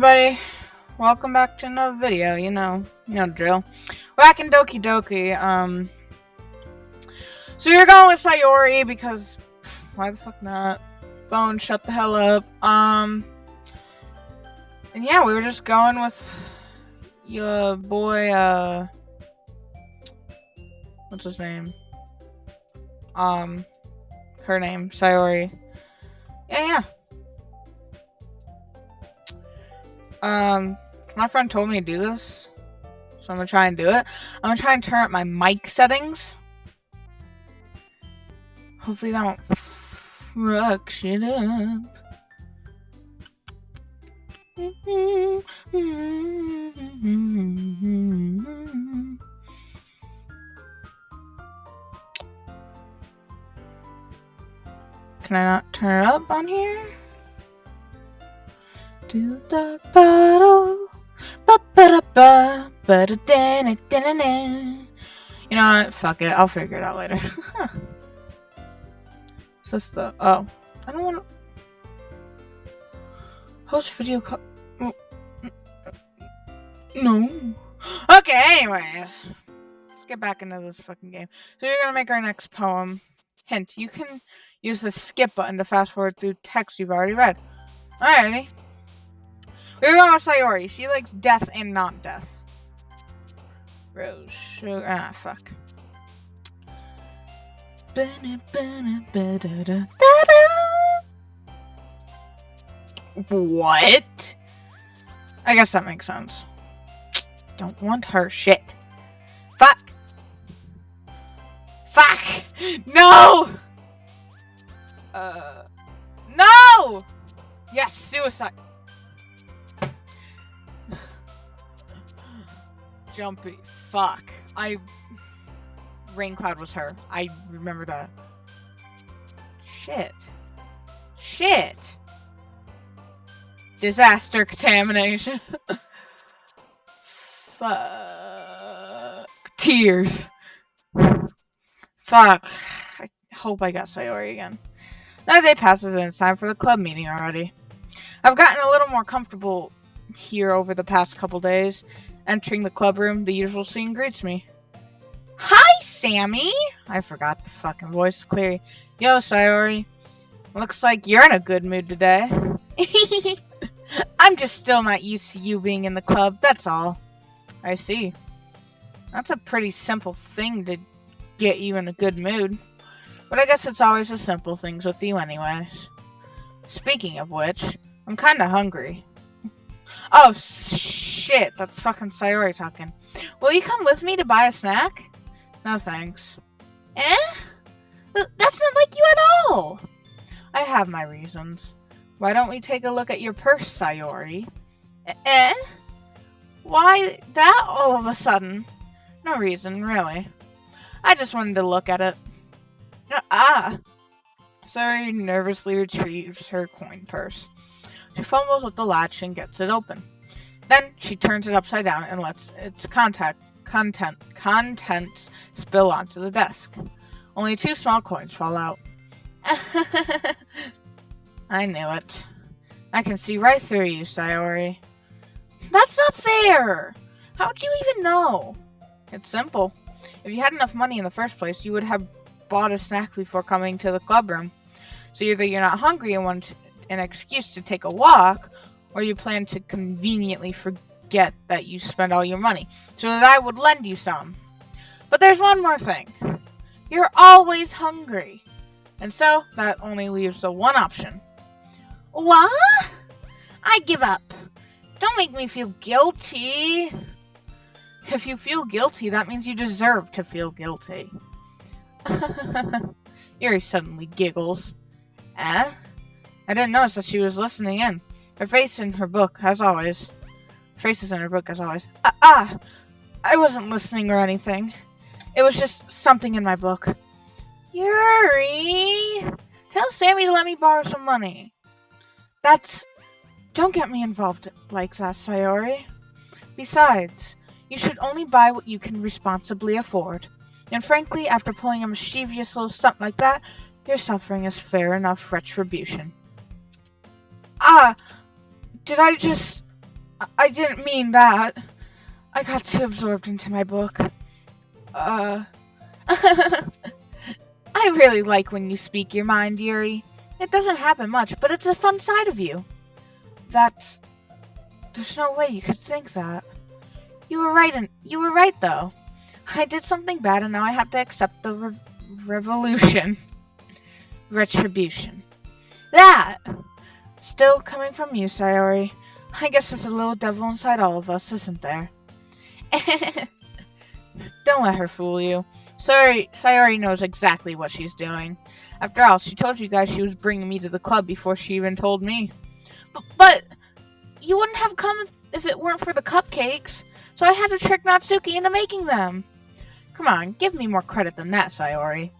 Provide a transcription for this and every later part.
Everybody, welcome back to another video. You know the drill. Back in Doki. So you're going with Sayori because why the fuck not? Bone, shut the hell up. And yeah, we were just going with your boy. What's his name? Her name, Sayori. Yeah. My friend told me to do this, so I'm gonna try and do it. I'm gonna try and turn up my mic settings. Hopefully that won't fuck shit up. Can I not turn it up on here? To the bottle. You know what? Fuck it. I'll figure it out later. Is this the... Oh. I don't want to... Host video call... No. Okay, anyways. Let's get back into this fucking game. So you're gonna make our next poem. Hint, you can use the skip button to fast forward through text you've already read. Alrighty. We're going with Sayori. She likes death and not death. Rose sugar. Ah, fuck. What? I guess that makes sense. Don't want her shit. Fuck. Fuck. No. No. Yes, suicide. Jumpy. Fuck. Raincloud was her. I remember that. Shit. Disaster contamination. Fuck. Tears. Fuck. I hope I got Sayori again. Another day passes and it's time for the club meeting already. I've gotten a little more comfortable here over the past couple days. Entering the club room, the usual scene greets me. Hi, Sammy! I forgot the fucking voice clearly. Yo, Sayori. Looks like you're in a good mood today. I'm just still not used to you being in the club, that's all. I see. That's a pretty simple thing to get you in a good mood. But I guess it's always the simple things with you anyways. Speaking of which, I'm kinda hungry. Oh, shit. That's fucking Sayori talking. Will you come with me to buy a snack? No, thanks. That's not like you at all. I have my reasons. Why don't we take a look at your purse, Sayori? Why that all of a sudden? No reason, really. I just wanted to look at it. Sayori nervously retrieves her coin purse. She fumbles with the latch and gets it open. Then she turns it upside down and lets its contents spill onto the desk. Only 2 small coins fall out. I knew it. I can see right through you, Sayori. That's not fair! How'd you even know? It's simple. If you had enough money in the first place, you would have bought a snack before coming to the club room. So either you're not hungry and want an excuse to take a walk, or you plan to conveniently forget that you spent all your money, so that I would lend you some. But there's one more thing. You're always hungry. And so, that only leaves the one option. What? I give up. Don't make me feel guilty. If you feel guilty, that means you deserve to feel guilty. Yuri suddenly giggles. I didn't notice that she was listening in. Her face is in her book, as always. I wasn't listening or anything. It was just something in my book. Yuri! Tell Sammy to let me borrow some money. Don't get me involved like that, Sayori. Besides, you should only buy what you can responsibly afford. And frankly, after pulling a mischievous little stunt like that, your suffering is fair enough retribution. Did I just... I didn't mean that. I got too absorbed into my book. I really like when you speak your mind, Yuri. It doesn't happen much, but it's a fun side of you. There's no way you could think that. You were right though. I did something bad and now I have to accept the retribution. That! Still coming from you, Sayori. I guess there's a little devil inside all of us, isn't there? Don't let her fool you. Sayori knows exactly what she's doing. After all, she told you guys she was bringing me to the club before she even told me. But you wouldn't have come if it weren't for the cupcakes, so I had to trick Natsuki into making them. Come on, give me more credit than that, Sayori.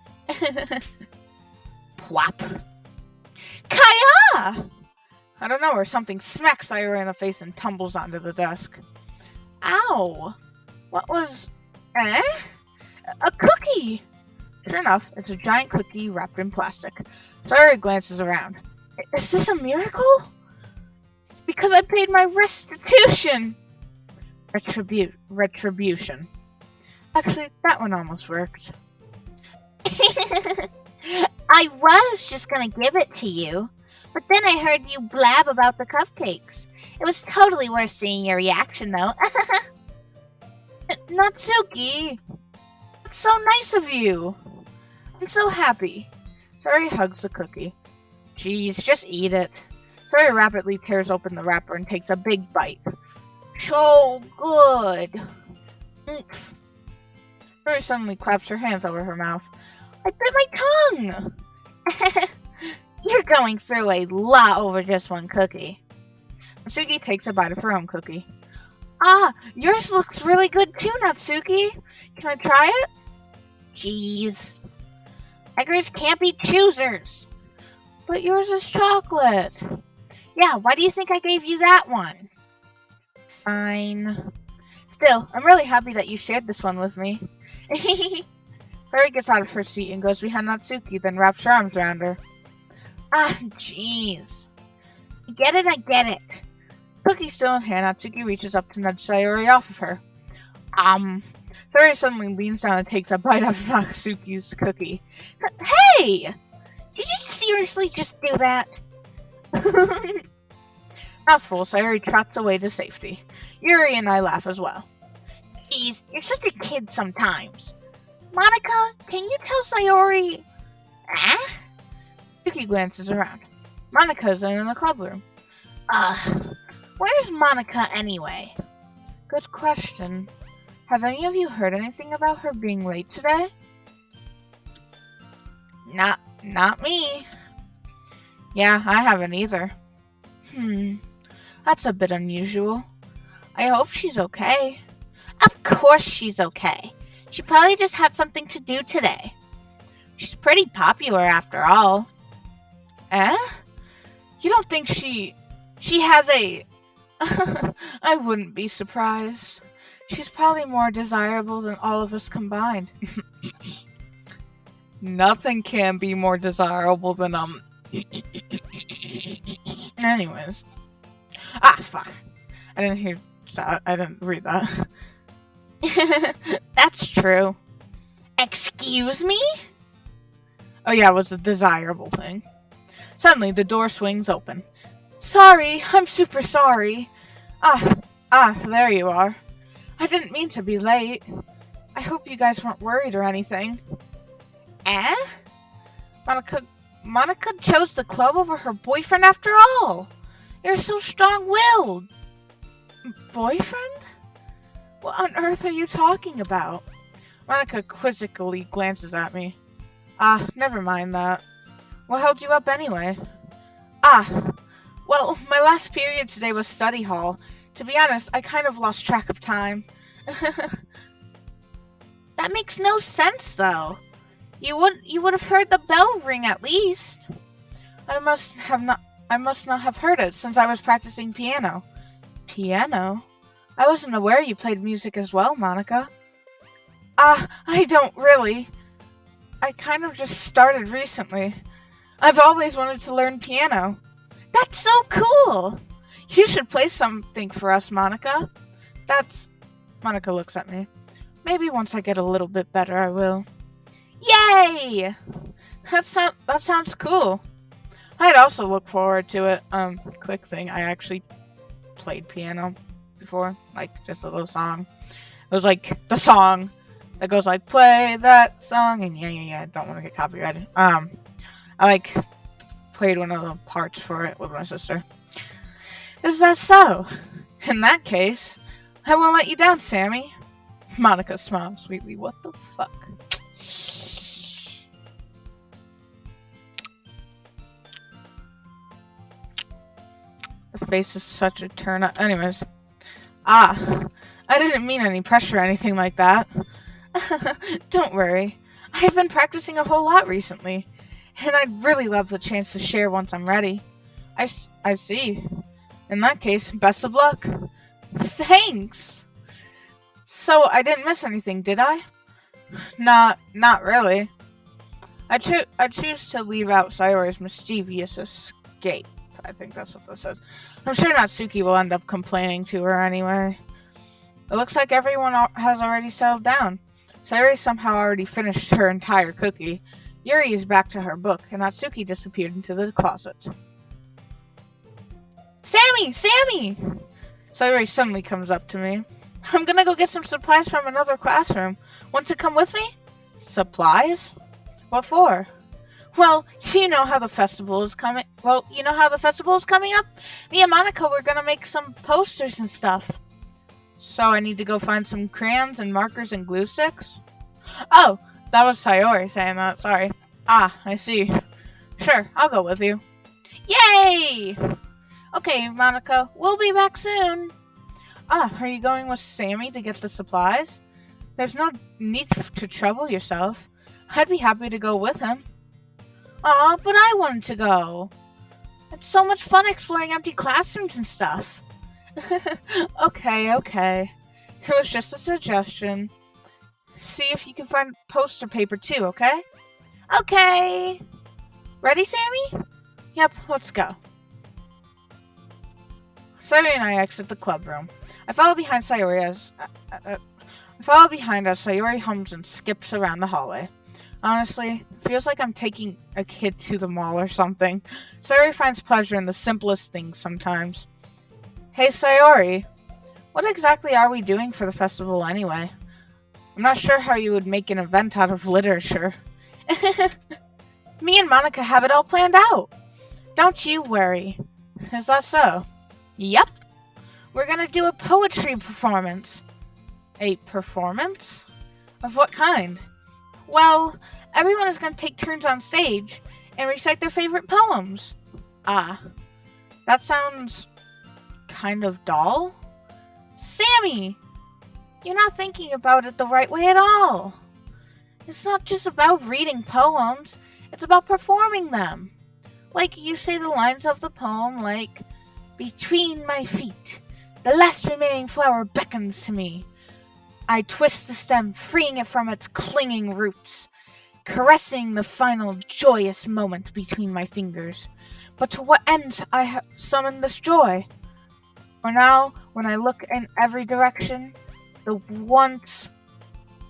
Plop. Kaya! I don't know, or something smacks Sayori in the face and tumbles onto the desk. Ow! What was... Eh? A cookie! Sure enough, it's a giant cookie wrapped in plastic. Sayori glances around. Is this a miracle? Because I paid my restitution! Retribution. Actually, that one almost worked. I was just gonna give it to you, but then I heard you blab about the cupcakes. It was totally worth seeing your reaction, though. Natsuki! That's so nice of you! I'm so happy. Sayori hugs the cookie. Jeez, just eat it. Sayori rapidly tears open the wrapper and takes a big bite. So good! Sayori suddenly claps her hands over her mouth. I bit my tongue! You're going through a lot over just one cookie. Natsuki takes a bite of her own cookie. Ah, yours looks really good too, Natsuki. Can I try it? Jeez. Beggars can't be choosers. But yours is chocolate. Yeah, why do you think I gave you that one? Fine. Still, I'm really happy that you shared this one with me. Sayori gets out of her seat and goes behind Natsuki, then wraps her arms around her. Ah, jeez. I get it. Cookie still in hand, Natsuki reaches up to nudge Sayori off of her. Sayori suddenly leans down and takes a bite out of Natsuki's cookie. Hey! Did you seriously just do that? Not full, Sayori trots away to safety. Yuri and I laugh as well. Jeez, you're such a kid sometimes. Monica, can you tell Sayori... Ah? Yuki glances around. Monica's in the club room. Where's Monica anyway? Good question. Have any of you heard anything about her being late today? Not me. Yeah, I haven't either. That's a bit unusual. I hope she's okay. Of course she's okay. She probably just had something to do today. She's pretty popular after all. Eh? You don't think she has a... I wouldn't be surprised. She's probably more desirable than all of us combined. Nothing can be more desirable than, Anyways. Ah, fuck. I didn't hear that. I didn't read that. That's true. Excuse me? Oh yeah, it was a desirable thing. Suddenly, the door swings open. Sorry, I'm super sorry. There you are. I didn't mean to be late. I hope you guys weren't worried or anything. Eh? Monica chose the club over her boyfriend after all. You're so strong-willed. Boyfriend? What on earth are you talking about? Monica quizzically glances at me. Never mind that. What held you up anyway? Well, my last period today was study hall. To be honest, I kind of lost track of time. That makes no sense, though. You would have heard the bell ring at least. I must not have heard it since I was practicing piano. Piano? I wasn't aware you played music as well, Monica. I don't really. I kind of just started recently. I've always wanted to learn piano. That's so cool! You should play something for us, Monica. Monica looks at me. Maybe once I get a little bit better, I will. Yay! That sounds cool. I'd also look forward to it. Quick thing, I actually played piano before, like just a little song. It was like the song that goes like, play that song, and yeah, don't want to get copyrighted. I like played one of the parts for it with my sister. Is that so? In that case, I won't let you down, Sammy. Monica smiles sweetly. What the fuck? The face is such a turn up. Anyways. I didn't mean any pressure or anything like that. Don't worry. I've been practicing a whole lot recently, and I'd really love the chance to share once I'm ready. I see. In that case, best of luck. Thanks! So, I didn't miss anything, did I? Not really. I choose to leave out Sayori's mischievous escape. I think that's what this says. I'm sure Natsuki will end up complaining to her anyway. It looks like everyone has already settled down. Sayori somehow already finished her entire cookie. Yuri is back to her book, and Natsuki disappeared into the closet. Sammy! Sayori suddenly comes up to me. I'm gonna go get some supplies from another classroom. Want to come with me? Supplies? What for? Well, you know how the festival is coming. up? Me and Monica were gonna make some posters and stuff. So I need to go find some crayons and markers and glue sticks? Oh, that was Sayori saying that. Sorry. I see. Sure, I'll go with you. Yay! Okay, Monica, we'll be back soon. Are you going with Sammy to get the supplies? There's no need to trouble yourself. I'd be happy to go with him. Aw, but I wanted to go. It's so much fun exploring empty classrooms and stuff. Okay. It was just a suggestion. See if you can find poster paper too, okay? Okay. Ready, Sammy? Yep, let's go. Sayori and I exit the club room. I follow behind as Sayori hums and skips around the hallway. Honestly, it feels like I'm taking a kid to the mall or something. Sayori finds pleasure in the simplest things sometimes. Hey Sayori, what exactly are we doing for the festival anyway? I'm not sure how you would make an event out of literature. Me and Monica have it all planned out. Don't you worry. Is that so? Yep. We're gonna do a poetry performance. A performance? Of what kind? Well, everyone is gonna take turns on stage and recite their favorite poems. That sounds kind of dull. Sammy! You're not thinking about it the right way at all. It's not just about reading poems, it's about performing them. Like, you say the lines of the poem like, between my feet, the last remaining flower beckons to me. I twist the stem, freeing it from its clinging roots, caressing the final joyous moment between my fingers. But to what ends I have summoned this joy? For now, when I look in every direction, the once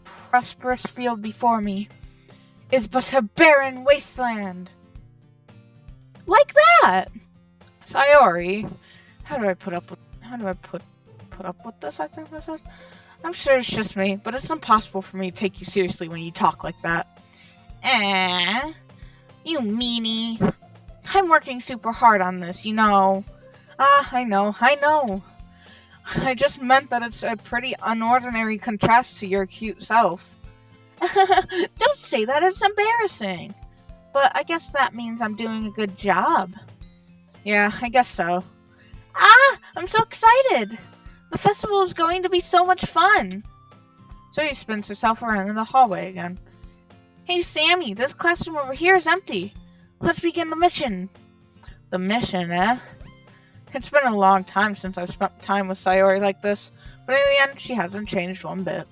prosperous field before me is but a barren wasteland. Like that! Sayori, how do I put up with this, I think that's it. I'm sure it's just me, but it's impossible for me to take you seriously when you talk like that. You meanie. I'm working super hard on this, you know. I know. I just meant that it's a pretty unordinary contrast to your cute self. Don't say that, it's embarrassing. But I guess that means I'm doing a good job. Yeah, I guess so. I'm so excited! The festival is going to be so much fun! Zoe spins herself around in the hallway again. Hey Sammy, this classroom over here is empty. Let's begin the mission. The mission, eh? It's been a long time since I've spent time with Sayori like this, but in the end, she hasn't changed one bit.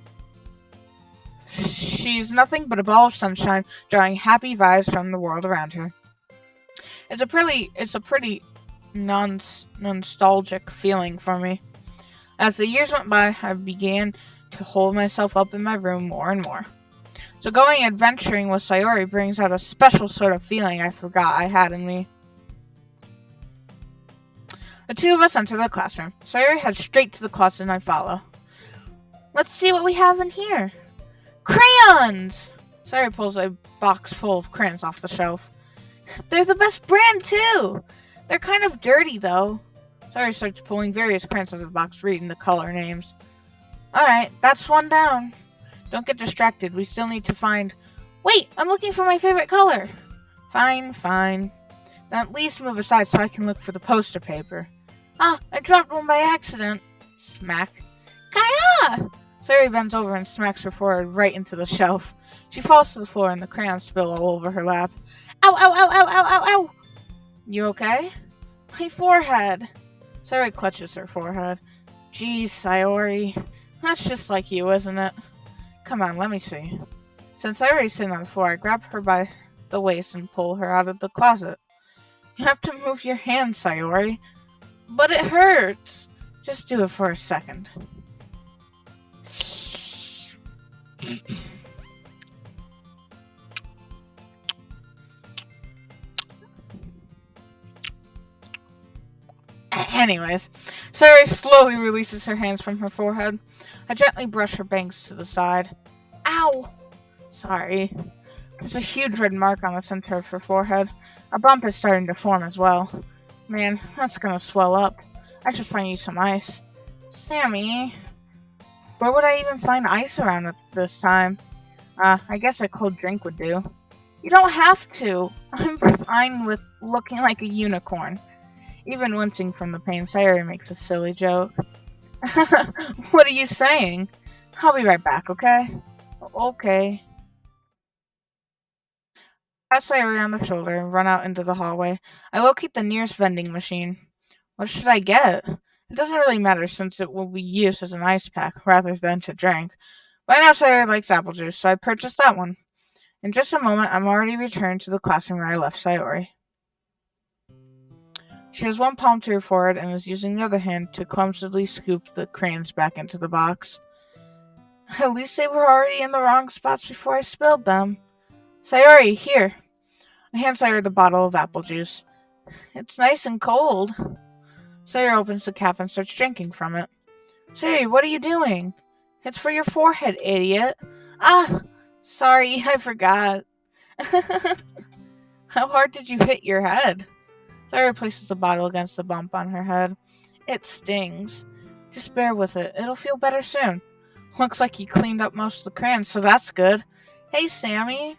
She's nothing but a ball of sunshine, drawing happy vibes from the world around her. It's a pretty nostalgic feeling for me. As the years went by, I began to hold myself up in my room more and more. So going adventuring with Sayori brings out a special sort of feeling I forgot I had in me. The two of us enter the classroom. Sayori heads straight to the closet and I follow. Let's see what we have in here. Crayons! Sayori pulls a box full of crayons off the shelf. They're the best brand, too! They're kind of dirty, though. Sayori starts pulling various crayons out of the box, reading the color names. Alright, that's one down. Don't get distracted. We still need to find... Wait! I'm looking for my favorite color! Fine. Now at least move aside so I can look for the poster paper. Ah, I dropped one by accident. Smack. Kaya! Sayori bends over and smacks her forehead right into the shelf. She falls to the floor and the crayons spill all over her lap. Ow, ow, ow, ow, ow, ow, ow! You okay? My forehead. Sayori clutches her forehead. Geez, Sayori. That's just like you, isn't it? Come on, let me see. Since Sayori's sitting on the floor, I grab her by the waist and pull her out of the closet. You have to move your hand, Sayori. But it hurts. Just do it for a second. Anyways, Sayori slowly releases her hands from her forehead. I gently brush her bangs to the side. Ow! Sorry. There's a huge red mark on the center of her forehead. A bump is starting to form as well. Man, that's gonna swell up. I should find you some ice. Sammy. Where would I even find ice around at this time? I guess a cold drink would do. You don't have to. I'm fine with looking like a unicorn. Even wincing from the pain, Sayori makes a silly joke. What are you saying? I'll be right back, okay? Okay. Pat Sayori on the shoulder and run out into the hallway. I locate the nearest vending machine. What should I get? It doesn't really matter since it will be used as an ice pack rather than to drink. But I know Sayori likes apple juice, so I purchased that one. In just a moment, I'm already returned to the classroom where I left Sayori. She has one palm to her forehead and is using the other hand to clumsily scoop the crayons back into the box. At least they were already in the wrong spots before I spilled them. Sayori, here. I hand Sayori the bottle of apple juice. It's nice and cold. Sayori opens the cap and starts drinking from it. Sayori, what are you doing? It's for your forehead, idiot. Ah, sorry, I forgot. How hard did you hit your head? Sayori places the bottle against the bump on her head. It stings. Just bear with it. It'll feel better soon. Looks like you cleaned up most of the crayons, so that's good. Hey, Sammy.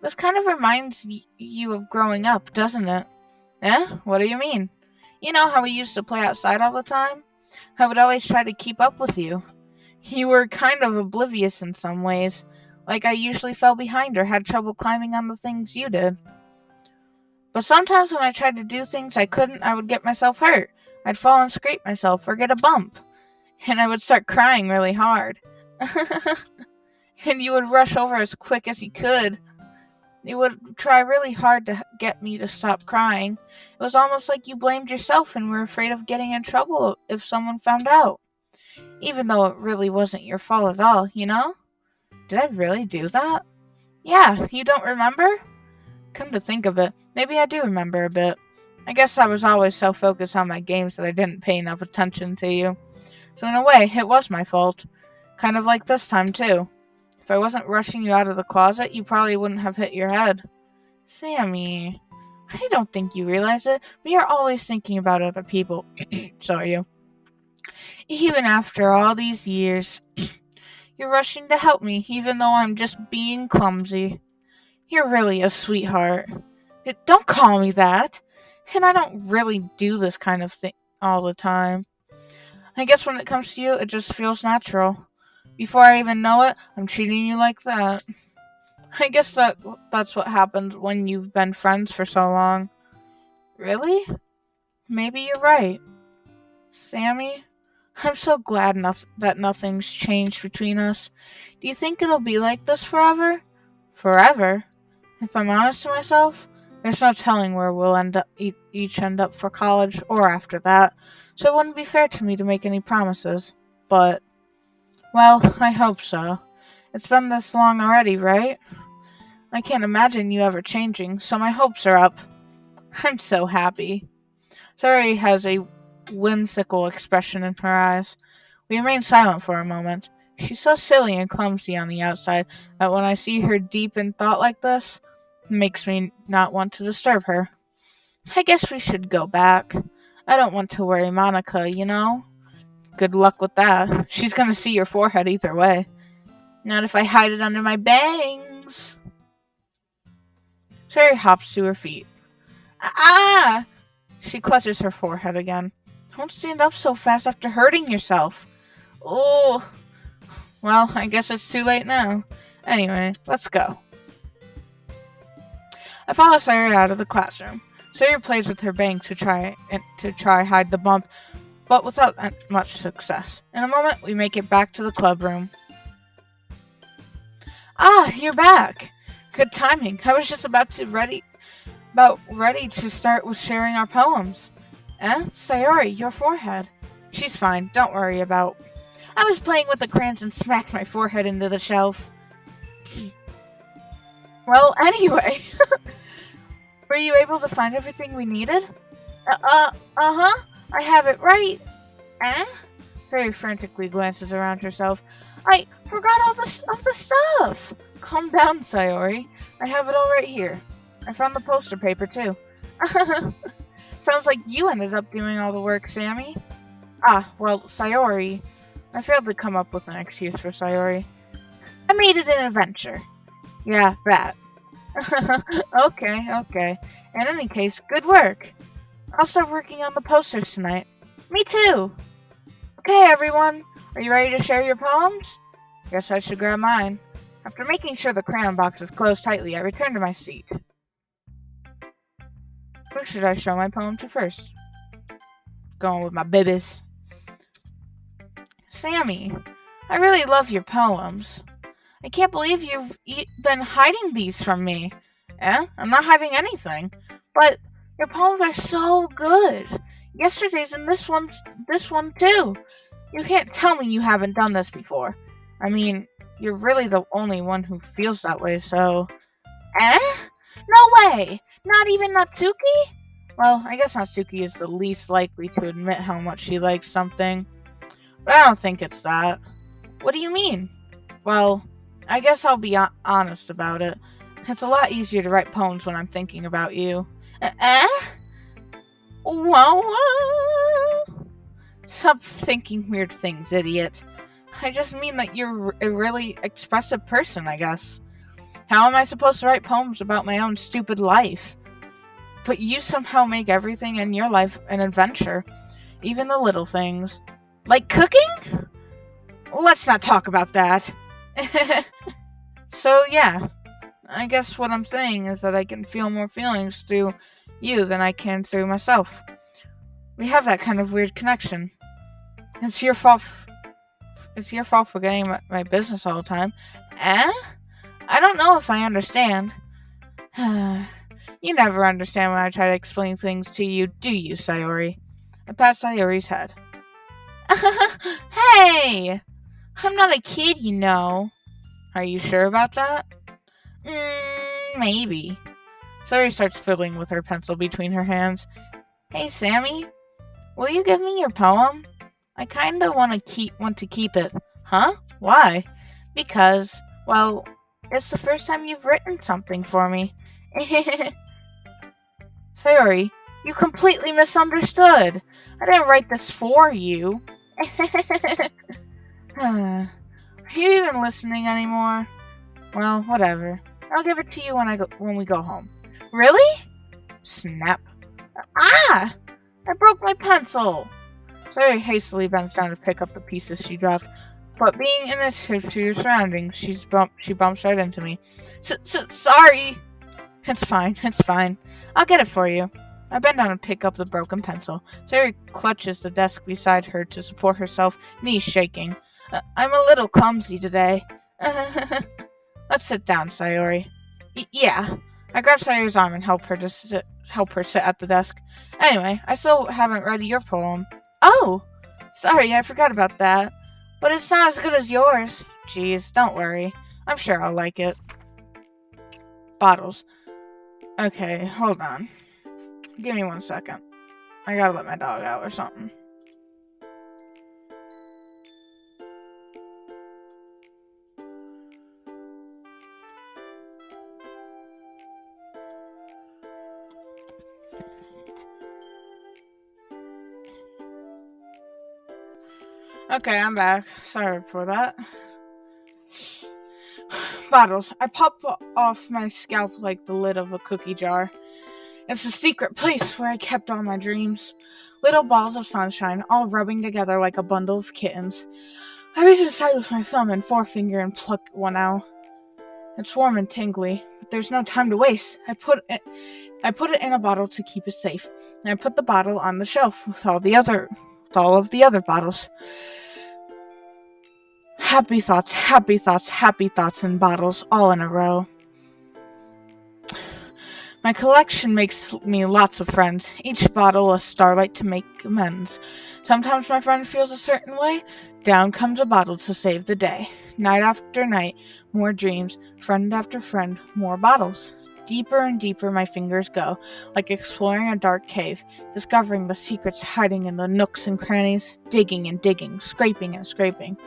This kind of reminds you of growing up, doesn't it? Eh? What do you mean? You know how we used to play outside all the time? I would always try to keep up with you. You were kind of oblivious in some ways. Like I usually fell behind or had trouble climbing on the things you did. But sometimes when I tried to do things I couldn't, I would get myself hurt. I'd fall and scrape myself or get a bump. And I would start crying really hard. And you would rush over as quick as you could. You would try really hard to get me to stop crying. It was almost like you blamed yourself and were afraid of getting in trouble if someone found out. Even though it really wasn't your fault at all, you know? Did I really do that? Yeah, you don't remember? Come to think of it, maybe I do remember a bit. I guess I was always so focused on my games that I didn't pay enough attention to you. So in a way, it was my fault. Kind of like this time, too. If I wasn't rushing you out of the closet, you probably wouldn't have hit your head. Sammy, I don't think you realize it, but you're always thinking about other people. So are you. Even after all these years, you're rushing to help me, even though I'm just being clumsy. You're really a sweetheart. Don't call me that. And I don't really do this kind of thing all the time. I guess when it comes to you, it just feels natural. Before I even know it, I'm treating you like that. I guess that's what happens when you've been friends for so long. Really? Maybe you're right. Sammy, I'm so glad that nothing's changed between us. Do you think it'll be like this forever? Forever? If I'm honest to myself, There's no telling where we'll each end up for college or after that, so it wouldn't be fair to me to make any promises. But, well, I hope so. It's been this long already, right? I can't imagine you ever changing, so my hopes are up. I'm so happy. Sayori has a whimsical expression in her eyes. We remain silent for a moment. She's so silly and clumsy on the outside that when I see her deep in thought like this, it makes me not want to disturb her. I guess we should go back. I don't want to worry Monica, you know? Good luck with that. She's gonna see your forehead either way. Not if I hide it under my bangs. Sayori hops to her feet. Ah! She clutches her forehead again. Don't stand up so fast after hurting yourself. Oh, well, I guess it's too late now. Anyway, let's go. I follow Sayori out of the classroom. Sayori plays with her bangs to try hide the bump, but without much success. In a moment, we make it back to the club room. Ah, you're back. Good timing. I was just about ready to start with sharing our poems. Sayori, your forehead. She's fine. Don't worry about. I was playing with the crayons and smacked my forehead into the shelf. Well, anyway. Were you able to find everything we needed? Uh-huh. I have it right. Sayori frantically glances around herself. I forgot all of the stuff. Calm down, Sayori. I have it all right here. I found the poster paper, too. Sounds like you ended up doing all the work, Sammy. Ah, well, Sayori. I failed to come up with an excuse for Sayori. I made it an adventure. Yeah, that. Okay. In any case, good work. I'll start working on the posters tonight. Me too. Okay, everyone. Are you ready to share your poems? Guess I should grab mine. After making sure the crayon box is closed tightly, I return to my seat. Who should I show my poem to first? Going with my babies. Sammy, I really love your poems. I can't believe you've been hiding these from me. I'm not hiding anything. But your poems are so good. Yesterday's and this one too. You can't tell me you haven't done this before. I mean, you're really the only one who feels that way, so... No way! Not even Natsuki? Well, I guess Natsuki is the least likely to admit how much she likes something. But I don't think it's that. What do you mean? Well, I guess I'll be honest about it. It's a lot easier to write poems when I'm thinking about you. Well, stop thinking weird things, idiot. I just mean that you're a really expressive person, I guess. How am I supposed to write poems about my own stupid life? But you somehow make everything in your life an adventure. Even the little things. Like cooking? Let's not talk about that. So yeah, I guess what I'm saying is that I can feel more feelings through you than I can through myself. We have that kind of weird connection. It's your fault for getting my business all the time. I don't know if I understand. You never understand when I try to explain things to you, do you, Sayori? I pat Sayori's head. Hey! I'm not a kid, you know. Are you sure about that? Maybe. Sayori starts fiddling with her pencil between her hands. Hey, Sammy, will you give me your poem? I kinda want to keep it. Huh? Why? Because, well, it's the first time you've written something for me. Sayori, you completely misunderstood. I didn't write this for you. Are you even listening anymore? Well, whatever. I'll give it to you when we go home. Really? Snap. Ah! I broke my pencil! Sayori hastily bends down to pick up the pieces she dropped, but being inattentive to your surroundings, she bumps right into me. Sorry! It's fine. I'll get it for you. I bend down and pick up the broken pencil. Sayori clutches the desk beside her to support herself, knees shaking. I'm a little clumsy today. Let's sit down, Sayori. Yeah. I grabbed Sayori's arm and helped her sit at the desk. Anyway, I still haven't read your poem. Oh! Sorry, I forgot about that. But it's not as good as yours. Jeez, don't worry. I'm sure I'll like it. Bottles. Okay, hold on. Give me 1 second. I gotta let my dog out or something. Okay, I'm back. Sorry for that. Bottles. I pop off my scalp like the lid of a cookie jar. It's a secret place where I kept all my dreams. Little balls of sunshine, all rubbing together like a bundle of kittens. I reach inside with my thumb and forefinger and pluck one out. It's warm and tingly, but there's no time to waste. I put it in a bottle to keep it safe, and I put the bottle on the shelf with all of the other bottles. Happy thoughts, happy thoughts, happy thoughts in bottles, all in a row. My collection makes me lots of friends, each bottle a starlight to make amends. Sometimes my friend feels a certain way, down comes a bottle to save the day. Night after night, more dreams, friend after friend, more bottles. Deeper and deeper my fingers go, like exploring a dark cave, discovering the secrets hiding in the nooks and crannies, digging and digging, scraping and scraping.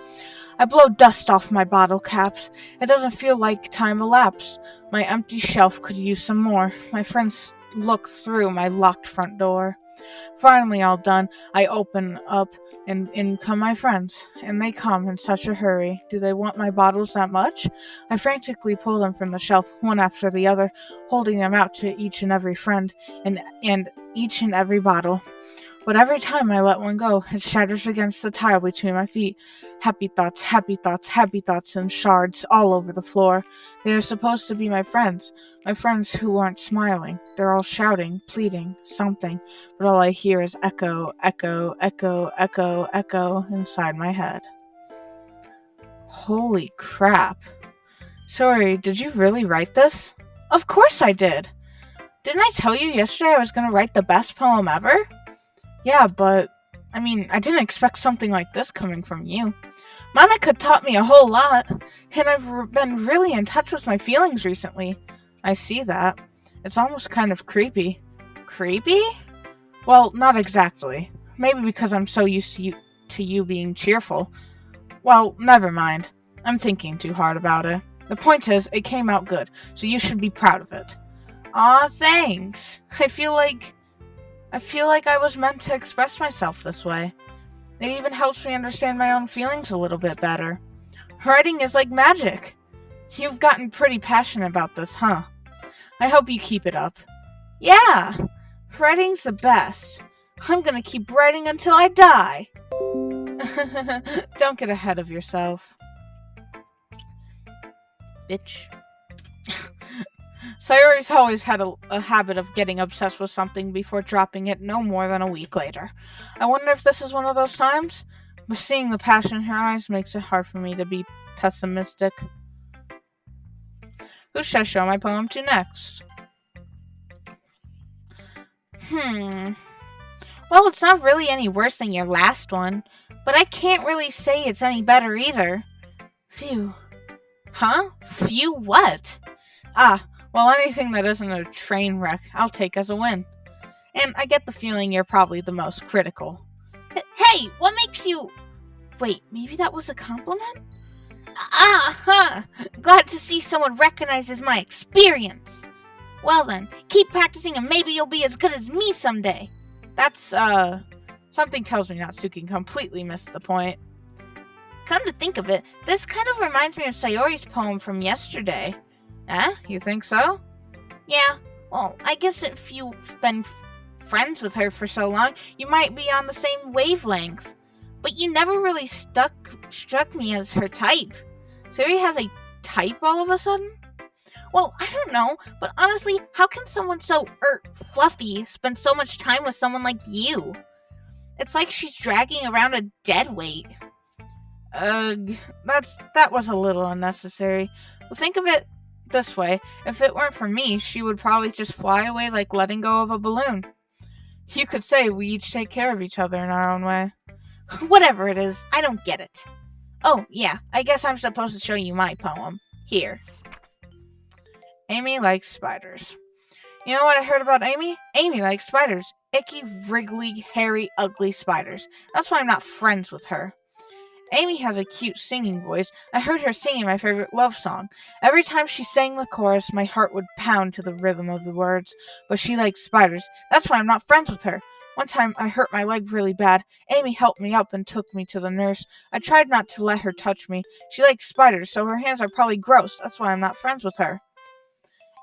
I blow dust off my bottle caps. It doesn't feel like time elapsed. My empty shelf could use some more. My friends look through my locked front door. Finally all done, I open up, and in come my friends. And they come in such a hurry. Do they want my bottles that much? I frantically pull them from the shelf, one after the other, holding them out to each and every friend, and each and every bottle. But every time I let one go, it shatters against the tile between my feet. Happy thoughts, happy thoughts, happy thoughts in shards all over the floor. They are supposed to be my friends who aren't smiling. They're all shouting, pleading, something, but all I hear is echo, echo, echo, echo, echo inside my head. Holy crap. Sorry, did you really write this? Of course I did! Didn't I tell you yesterday I was going to write the best poem ever? Yeah, but, I didn't expect something like this coming from you. Monica taught me a whole lot, and I've been really in touch with my feelings recently. I see that. It's almost kind of creepy. Creepy? Well, not exactly. Maybe because I'm so used to you being cheerful. Well, never mind. I'm thinking too hard about it. The point is, it came out good, so you should be proud of it. Aw, thanks. I feel like I was meant to express myself this way. It even helps me understand my own feelings a little bit better. Writing is like magic. You've gotten pretty passionate about this, huh? I hope you keep it up. Yeah! Writing's the best. I'm gonna keep writing until I die. Don't get ahead of yourself. Bitch. Sayori's always had a habit of getting obsessed with something before dropping it no more than a week later. I wonder if this is one of those times? But seeing the passion in her eyes makes it hard for me to be pessimistic. Who should I show my poem to next? Well, it's not really any worse than your last one, but I can't really say it's any better either. Phew. Huh? Phew what? Well, anything that isn't a train wreck, I'll take as a win. And I get the feeling you're probably the most critical. Hey, what makes you... Wait, maybe that was a compliment? Glad to see someone recognizes my experience. Well then, keep practicing and maybe you'll be as good as me someday. That's, something tells me Natsuki completely missed the point. Come to think of it, this kind of reminds me of Sayori's poem from yesterday. You think so? Yeah, well, I guess if you've been friends with her for so long, you might be on the same wavelength. But you never really struck me as her type. Sayori has a type all of a sudden? Well, I don't know, but honestly, how can someone so, fluffy spend so much time with someone like you? It's like she's dragging around a dead weight. That was a little unnecessary. Well, think of it this way. If it weren't for me, she would probably just fly away like letting go of a balloon. You could say we each take care of each other in our own way. Whatever it is, I don't get it. Oh, yeah, I guess I'm supposed to show you my poem. Here. Amy likes spiders. You know what I heard about Amy? Amy likes spiders. Icky, wriggly, hairy, ugly spiders. That's why I'm not friends with her. Amy has a cute singing voice. I heard her singing my favorite love song. Every time she sang the chorus, my heart would pound to the rhythm of the words. But she likes spiders. That's why I'm not friends with her. One time, I hurt my leg really bad. Amy helped me up and took me to the nurse. I tried not to let her touch me. She likes spiders, so her hands are probably gross. That's why I'm not friends with her.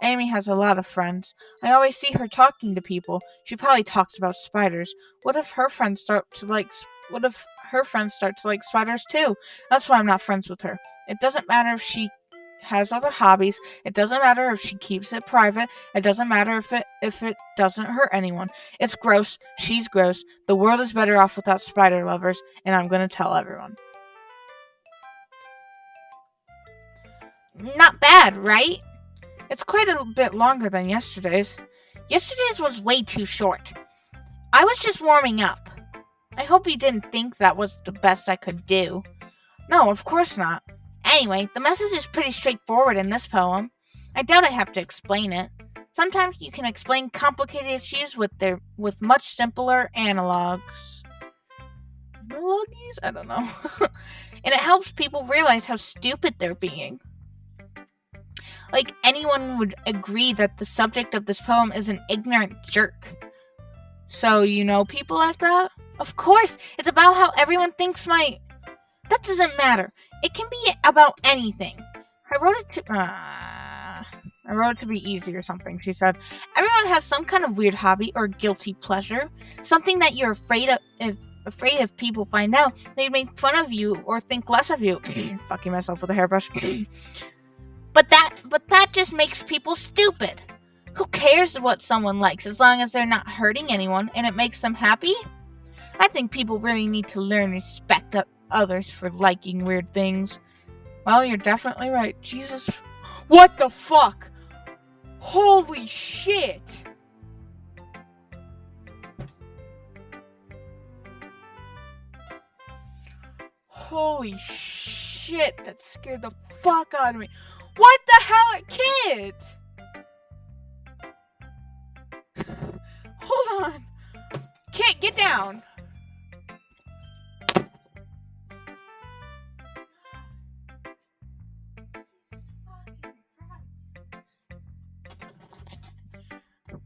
Amy has a lot of friends. I always see her talking to people. She probably talks about spiders. What if her friends start to like spiders too? That's why I'm not friends with her. It doesn't matter if she has other hobbies. It doesn't matter if she keeps it private. It doesn't matter if it doesn't hurt anyone. It's gross. She's gross. The world is better off without spider lovers, and I'm going to tell everyone. Not bad, right? It's quite a bit longer than yesterday's. Yesterday's was way too short. I was just warming up. I hope you didn't think that was the best I could do. No, of course not. Anyway, the message is pretty straightforward in this poem. I doubt I have to explain it. Sometimes you can explain complicated issues with much simpler analogs. Analogies? I don't know. And it helps people realize how stupid they're being. Like, anyone would agree that the subject of this poem is an ignorant jerk. So, you know people like that? Of course! It's about how everyone thinks my... That doesn't matter. It can be about anything. I wrote it to be easy or something, she said. Everyone has some kind of weird hobby or guilty pleasure. Something that you're afraid if people find out, they'd make fun of you or think less of you. Fucking myself with a hairbrush. But that just makes people stupid. Who cares what someone likes as long as they're not hurting anyone and it makes them happy? I think people really need to learn respect others for liking weird things. Well, you're definitely right. Jesus. What the fuck? Holy shit! Holy shit, that scared the fuck out of me. What the hell, kid? Hold on. Kid, get down.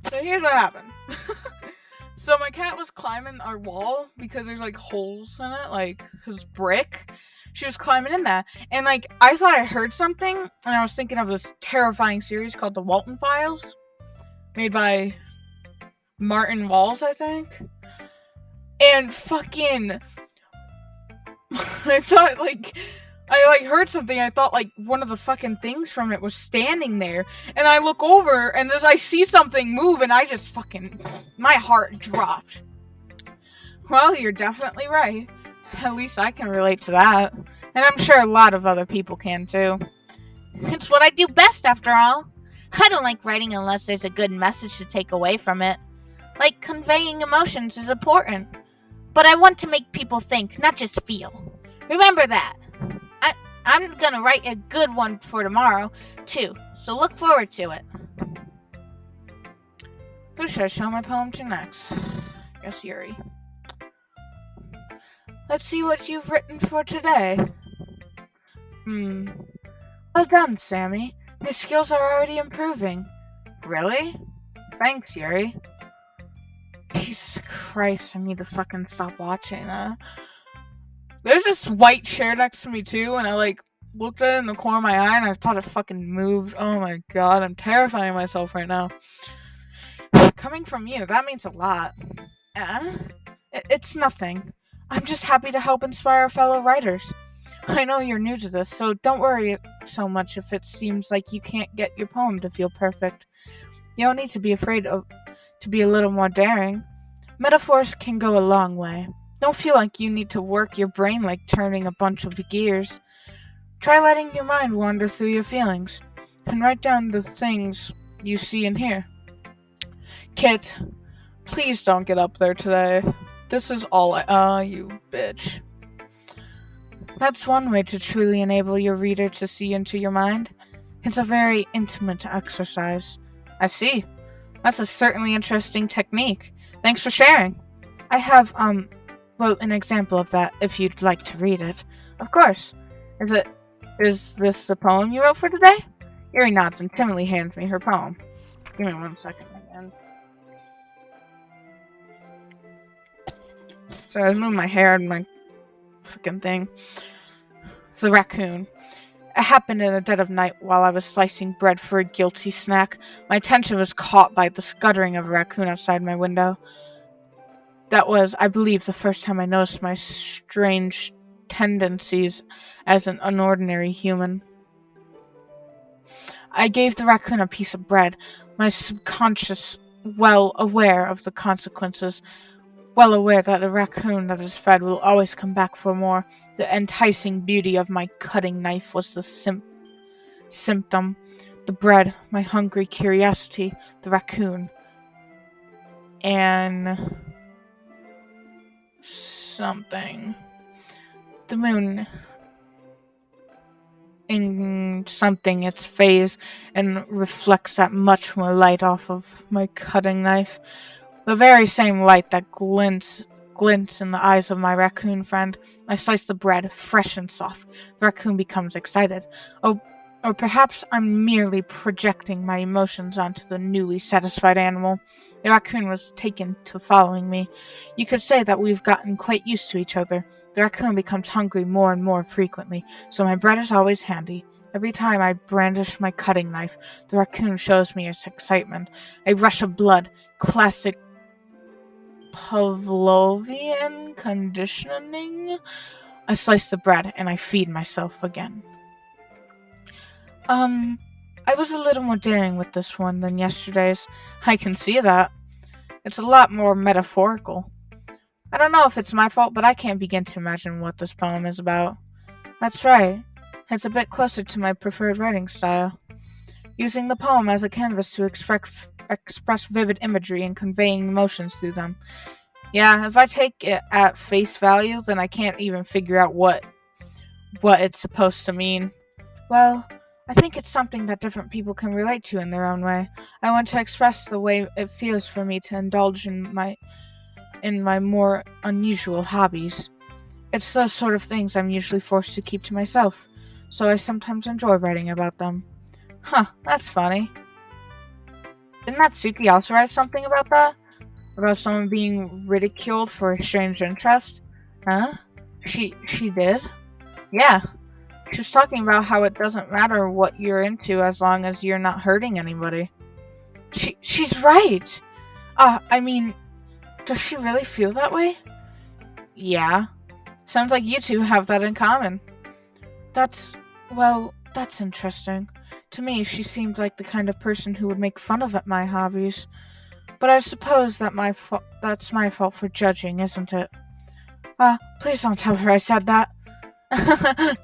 So here's what happened. So my cat was climbing our wall because there's like holes in it, like his brick. She was climbing in that, and like I thought I heard something, and I was thinking of this terrifying series called The Walton Files, made by Martin Walls, I think. And fucking, I thought I heard something. I thought like one of the fucking things from it was standing there, and I look over, and as I see something move, and I just my heart dropped. Well, you're definitely right. At least I can relate to that. And I'm sure a lot of other people can too. It's what I do best, after all. I don't like writing unless there's a good message to take away from it. Like, conveying emotions is important. But I want to make people think, not just feel. Remember that. I'm gonna write a good one for tomorrow, too. So look forward to it. Who should I show my poem to next? I guess Yuri. Let's see what you've written for today. Well done, Sammy. Your skills are already improving. Really? Thanks, Yuri. Jesus Christ, I need to fucking stop watching that. There's this white chair next to me too, and I looked at it in the corner of my eye and I thought it fucking moved. Oh my god, I'm terrifying myself right now. Coming from you, that means a lot. It's nothing. I'm just happy to help inspire fellow writers. I know you're new to this, so don't worry so much if it seems like you can't get your poem to feel perfect. You don't need to be afraid to be a little more daring. Metaphors can go a long way. Don't feel like you need to work your brain like turning a bunch of gears. Try letting your mind wander through your feelings. and write down the things you see and hear. Kit, please don't get up there today. This is all you bitch. That's one way to truly enable your reader to see into your mind. It's a very intimate exercise. I see. That's a certainly interesting technique. Thanks for sharing. I have, an example of that if you'd like to read it. Of course. Is this the poem you wrote for today? Yuri nods and timidly hands me her poem. Give me 1 second again. So I was moving my hair and my freaking thing. The raccoon. It happened in the dead of night while I was slicing bread for a guilty snack. My attention was caught by the scuttering of a raccoon outside my window. That was, I believe, the first time I noticed my strange tendencies as an unordinary human. I gave the raccoon a piece of bread, my subconscious well aware of the consequences, well aware that a raccoon that is fed will always come back for more. The enticing beauty of my cutting knife was the symptom. The bread, my hungry curiosity, the raccoon, and something. The moon in something its phase and reflects that much more light off of my cutting knife. The very same light that glints in the eyes of my raccoon friend. I slice the bread, fresh and soft. The raccoon becomes excited. Or perhaps I'm merely projecting my emotions onto the newly satisfied animal. The raccoon was taken to following me. You could say that we've gotten quite used to each other. The raccoon becomes hungry more and more frequently, so my bread is always handy. Every time I brandish my cutting knife, the raccoon shows me its excitement. A rush of blood, classic Pavlovian conditioning. I slice the bread and I feed myself again. I was a little more daring with this one than yesterday's. I can see that. It's a lot more metaphorical. I don't know if it's my fault, but I can't begin to imagine what this poem is about. That's right. It's a bit closer to my preferred writing style. Using the poem as a canvas to express vivid imagery and conveying emotions through them. Yeah, if I take it at face value, then I can't even figure out what it's supposed to mean. Well, I think it's something that different people can relate to in their own way. I want to express the way it feels for me to indulge in my more unusual hobbies. It's those sort of things I'm usually forced to keep to myself, so I sometimes enjoy writing about them. Huh, that's funny. Didn't Natsuki also write something about that? About someone being ridiculed for a strange interest? Huh? She did? Yeah. She was talking about how it doesn't matter what you're into as long as you're not hurting anybody. She's right! Does she really feel that way? Yeah. Sounds like you two have that in common. That's interesting. To me, she seemed like the kind of person who would make fun of my hobbies. But I suppose that's my fault for judging, isn't it? Please don't tell her I said that.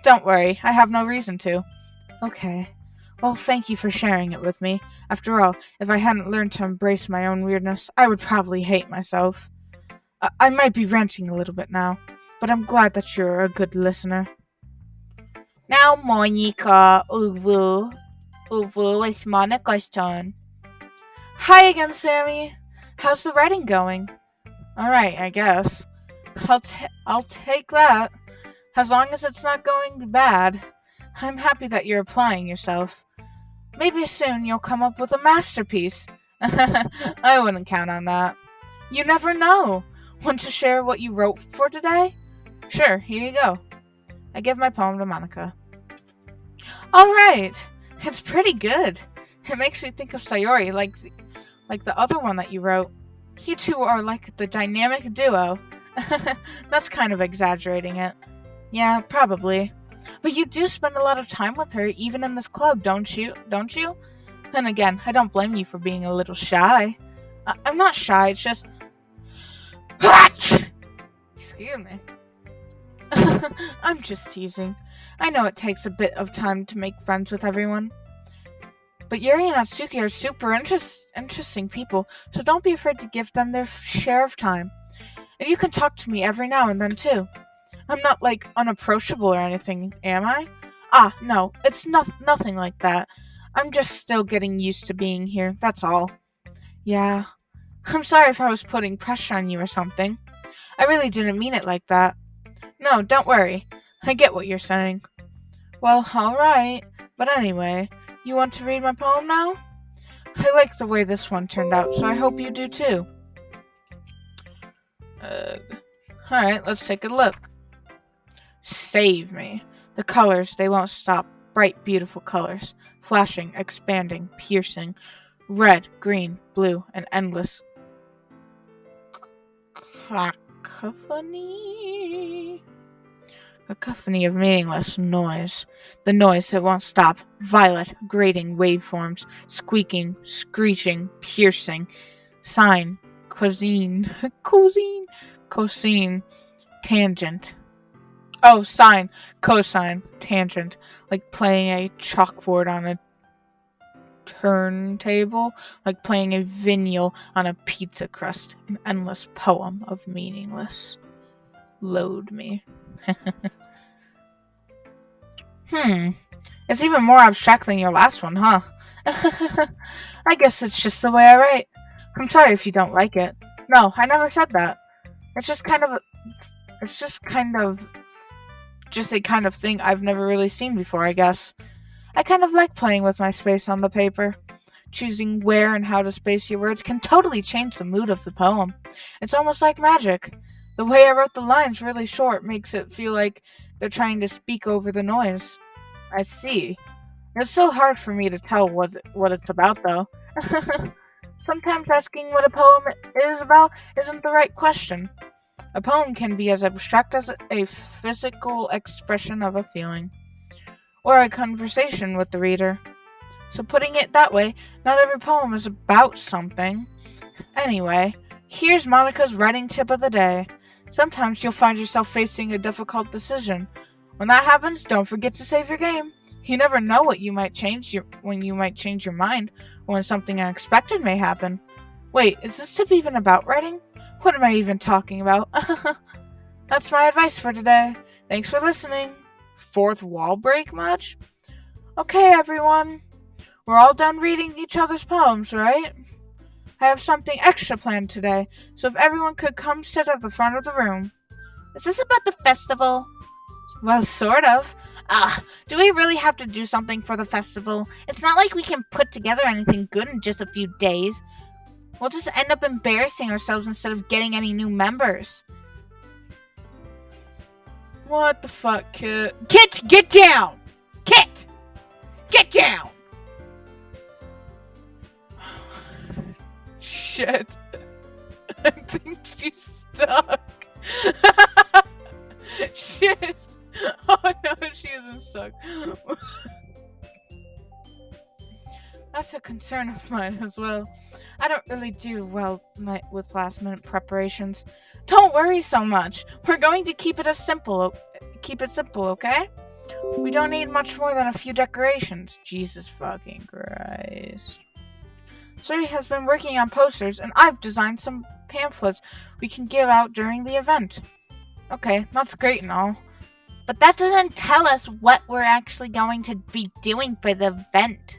Don't worry, I have no reason to. Okay. Well, thank you for sharing it with me. After all, if I hadn't learned to embrace my own weirdness, I would probably hate myself. I might be ranting a little bit now, but I'm glad that you're a good listener. Now, Monica, it's Monica's turn. Hi again, Sammy. How's the writing going? Alright, I guess. I'll take that. As long as it's not going bad. I'm happy that you're applying yourself. Maybe soon you'll come up with a masterpiece. I wouldn't count on that. You never know. Want to share what you wrote for today? Sure, here you go. I give my poem to Monica. Alright. It's pretty good. It makes me think of Sayori, like the other one that you wrote. You two are like the dynamic duo. That's kind of exaggerating it. Yeah, probably. But you do spend a lot of time with her, even in this club, don't you? Then again, I don't blame you for being a little shy. I'm not shy, it's just... Excuse me. I'm just teasing. I know it takes a bit of time to make friends with everyone. But Yuri and Natsuki are super interesting people, so don't be afraid to give them their share of time. And you can talk to me every now and then, too. I'm not, like, unapproachable or anything, am I? Ah, no, it's nothing like that. I'm just still getting used to being here, that's all. Yeah. I'm sorry if I was putting pressure on you or something. I really didn't mean it like that. No, don't worry. I get what you're saying. Well, alright. But anyway, you want to read my poem now? I like the way this one turned out, so I hope you do too. Alright, let's take a look. Save me. The colors, they won't stop. Bright, beautiful colors. Flashing, expanding, piercing. Red, green, blue, an endless cacophony. Cacophony of meaningless noise. The noise that won't stop. Violet, grating waveforms. Squeaking, screeching, piercing. Sine, cosine, cosine, tangent. Oh, sine, cosine, tangent. Like playing a chalkboard on a turntable, like playing a vinyl on a pizza crust. An endless poem of meaningless. Load me. It's even more abstract than your last one, huh? I guess it's just the way I write. I'm sorry if you don't like it. No, I never said that. It's just a kind of thing I've never really seen before, I guess. I kind of like playing with my space on the paper. Choosing where and how to space your words can totally change the mood of the poem. It's almost like magic. The way I wrote the lines really short makes it feel like they're trying to speak over the noise. I see. It's so hard for me to tell what it's about, though. Sometimes asking what a poem is about isn't the right question. A poem can be as abstract as a physical expression of a feeling, or a conversation with the reader. So putting it that way, not every poem is about something. Anyway, here's Monica's writing tip of the day. Sometimes you'll find yourself facing a difficult decision. When that happens, don't forget to save your game. You never know when you might change your mind, or when something unexpected may happen. Wait, is this tip even about writing? What am I even talking about? That's my advice for today. Thanks for listening. Fourth wall break much? Okay, everyone. We're all done reading each other's poems, right? I have something extra planned today, so if everyone could come sit at the front of the room. Is this about the festival? Well, sort of. Do we really have to do something for the festival? It's not like we can put together anything good in just a few days. We'll just end up embarrassing ourselves instead of getting any new members. What the fuck, Kit? Kit, get down! Kit! Get down! Shit. I think she's stuck. Shit. Oh no, she isn't stuck. That's a concern of mine as well. I don't really do well with last minute preparations. Don't worry so much. We're going to keep it simple, okay? We don't need much more than a few decorations. Jesus fucking Christ. Suri has been working on posters, and I've designed some pamphlets we can give out during the event. Okay, that's great and all. But that doesn't tell us what we're actually going to be doing for the event.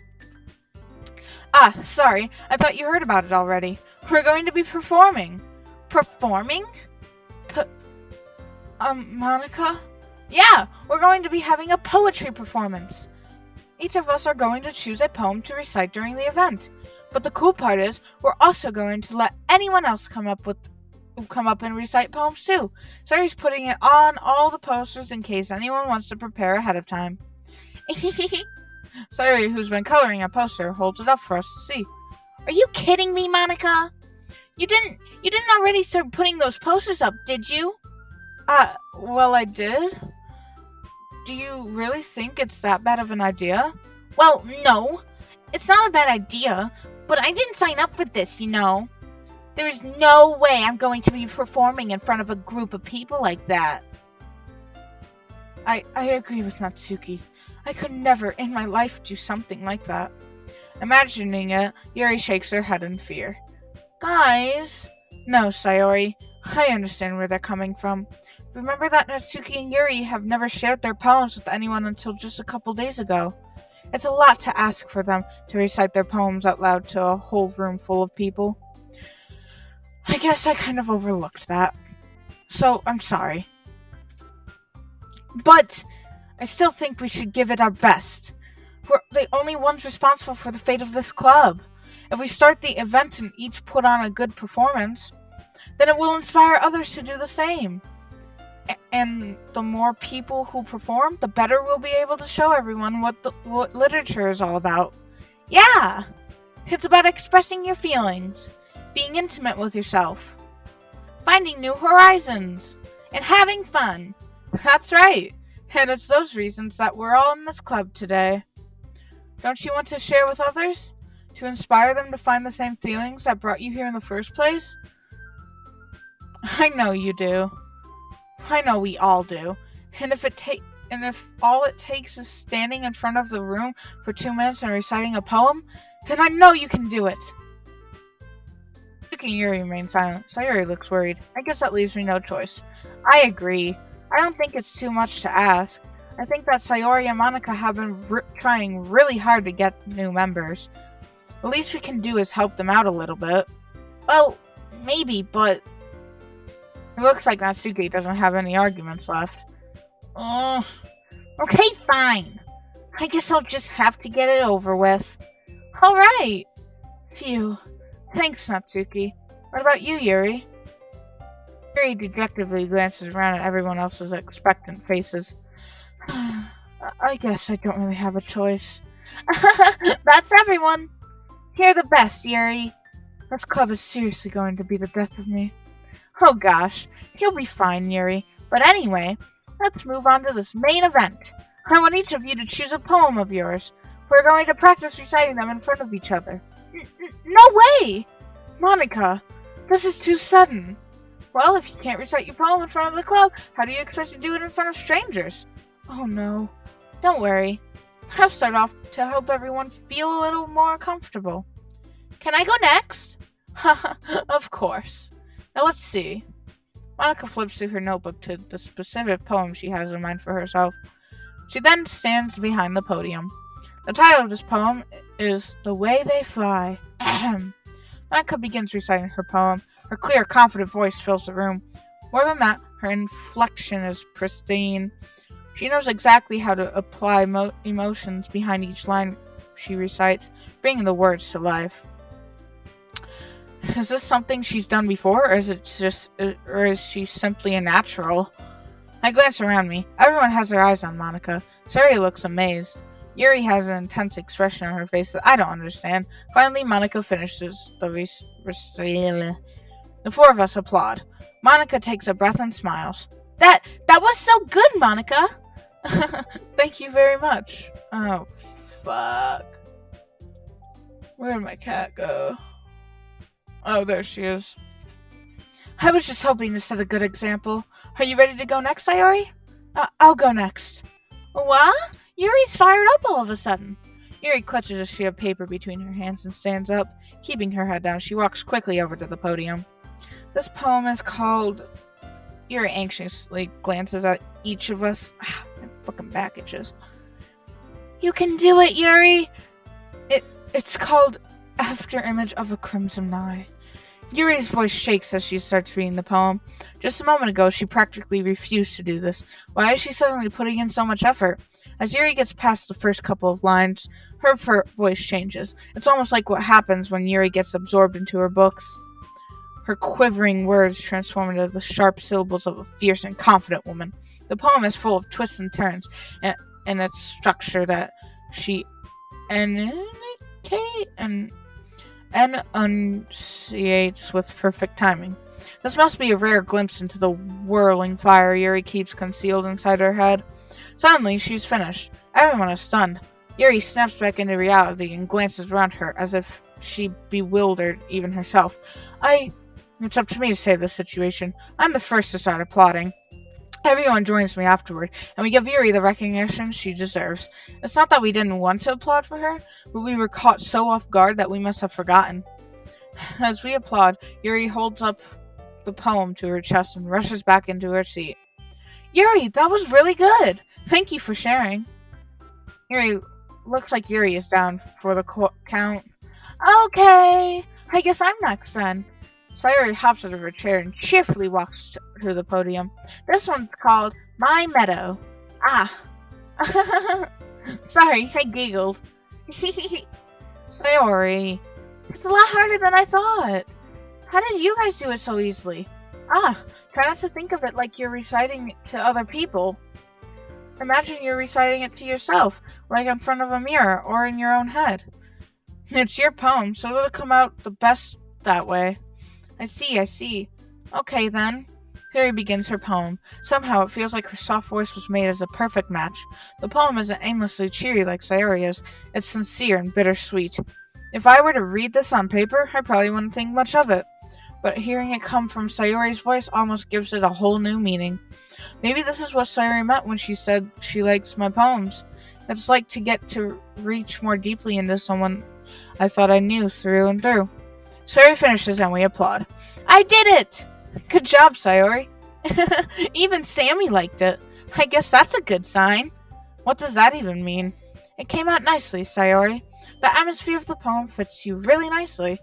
Sorry. I thought you heard about it already. We're going to be performing. Performing? Monica? Yeah, we're going to be having a poetry performance. Each of us are going to choose a poem to recite during the event. But the cool part is, we're also going to let anyone else come up and recite poems too. Sari's putting it on all the posters in case anyone wants to prepare ahead of time. Sari, who's been coloring a poster, holds it up for us to see. Are you kidding me, Monica? You didn't already start putting those posters up, did you? Well, I did. Do you really think it's that bad of an idea? Well, no. It's not a bad idea, but I didn't sign up for this, you know. There's no way I'm going to be performing in front of a group of people like that. I agree with Natsuki. I could never in my life do something like that. Imagining it, Yuri shakes her head in fear. Guys, No, Sayori. I understand where they're coming from. Remember that Natsuki and Yuri have never shared their poems with anyone until just a couple days ago. It's a lot to ask for them to recite their poems out loud to a whole room full of people. I guess I kind of overlooked that. So, I'm sorry. But I still think we should give it our best. We're the only ones responsible for the fate of this club. If we start the event and each put on a good performance, then it will inspire others to do the same. And the more people who perform, the better we'll be able to show everyone what literature is all about. Yeah! It's about expressing your feelings, being intimate with yourself, finding new horizons, and having fun. That's right. And it's those reasons that we're all in this club today. Don't you want to share with others? To inspire them to find the same feelings that brought you here in the first place? I know you do. I know we all do. And if all it takes is standing in front of the room for 2 minutes and reciting a poem, then I know you can do it. Doki and Yuri remain silent. Sayori looks worried. I guess that leaves me no choice. I agree. I don't think it's too much to ask. I think that Sayori and Monica have been trying really hard to get new members. The least we can do is help them out a little bit. Well, maybe, but it looks like Natsuki doesn't have any arguments left. Okay, fine. I guess I'll just have to get it over with. Alright. Phew. Thanks, Natsuki. What about you, Yuri? Yuri dejectedly glances around at everyone else's expectant faces. I guess I don't really have a choice. That's everyone. You're the best, Yuri. This club is seriously going to be the death of me. Oh gosh, you'll be fine, Yuri. But anyway, let's move on to this main event. I want each of you to choose a poem of yours. We're going to practice reciting them in front of each other. No way! Monica, this is too sudden. Well, if you can't recite your poem in front of the club, how do you expect to do it in front of strangers? Oh no. Don't worry. I'll start off to help everyone feel a little more comfortable. Can I go next? Of course. Now let's see. Monica flips through her notebook to the specific poem she has in mind for herself. She then stands behind the podium. The title of this poem is The Way They Fly. Monica begins reciting her poem. Her clear, confident voice fills the room. More than that, her inflection is pristine. She knows exactly how to apply emotions behind each line she recites, bringing the words to life. Is this something she's done before, or is she simply a natural? I glance around me. Everyone has their eyes on Monica. Sari looks amazed. Yuri has an intense expression on her face that I don't understand. Finally, Monica finishes the recital. The four of us applaud. Monica takes a breath and smiles. That was so good, Monica! Thank you very much. Oh, fuck. Where did my cat go? Oh, there she is. I was just hoping to set a good example. Are you ready to go next, Sayori? I'll go next. What? Yuri's fired up all of a sudden. Yuri clutches a sheet of paper between her hands and stands up. Keeping her head down, she walks quickly over to the podium. This poem is called... Yuri anxiously glances at each of us. My fucking back itches. You can do it, Yuri! It's called After Image of a Crimson Eye. Yuri's voice shakes as she starts reading the poem. Just a moment ago, she practically refused to do this. Why is she suddenly putting in so much effort? As Yuri gets past the first couple of lines, her voice changes. It's almost like what happens when Yuri gets absorbed into her books. Her quivering words transform into the sharp syllables of a fierce and confident woman. The poem is full of twists and turns, and its structure that she enunciates with perfect timing. This must be a rare glimpse into the whirling fire Yuri keeps concealed inside her head. Suddenly, she's finished. Everyone is stunned. Yuri snaps back into reality and glances around her as if she bewildered even herself. It's up to me to save this situation. I'm the first to start applauding. Everyone joins me afterward, and we give Yuri the recognition she deserves. It's not that we didn't want to applaud for her, but we were caught so off guard that we must have forgotten. As we applaud, Yuri holds up the poem to her chest and rushes back into her seat. Yuri, that was really good! Thank you for sharing. Yuri looks like Yuri is down for the count. Okay, I guess I'm next then. Sayori hops out of her chair and cheerfully walks to the podium. This one's called My Meadow. Ah. Sorry, I giggled. Sayori, it's a lot harder than I thought. How did you guys do it so easily? Try not to think of it like you're reciting it to other people. Imagine you're reciting it to yourself, like in front of a mirror or in your own head. It's your poem, so it'll come out the best that way. I see. Okay then. Sayori begins her poem. Somehow it feels like her soft voice was made as a perfect match. The poem isn't aimlessly cheery like Sayori's. It's sincere and bittersweet. If I were to read this on paper, I probably wouldn't think much of it. But hearing it come from Sayori's voice almost gives it a whole new meaning. Maybe this is what Sayori meant when she said she likes my poems. It's like to get to reach more deeply into someone I thought I knew through and through. Sayori finishes and we applaud. I did it! Good job, Sayori. Even Sammy liked it. I guess that's a good sign. What does that even mean? It came out nicely, Sayori. The atmosphere of the poem fits you really nicely.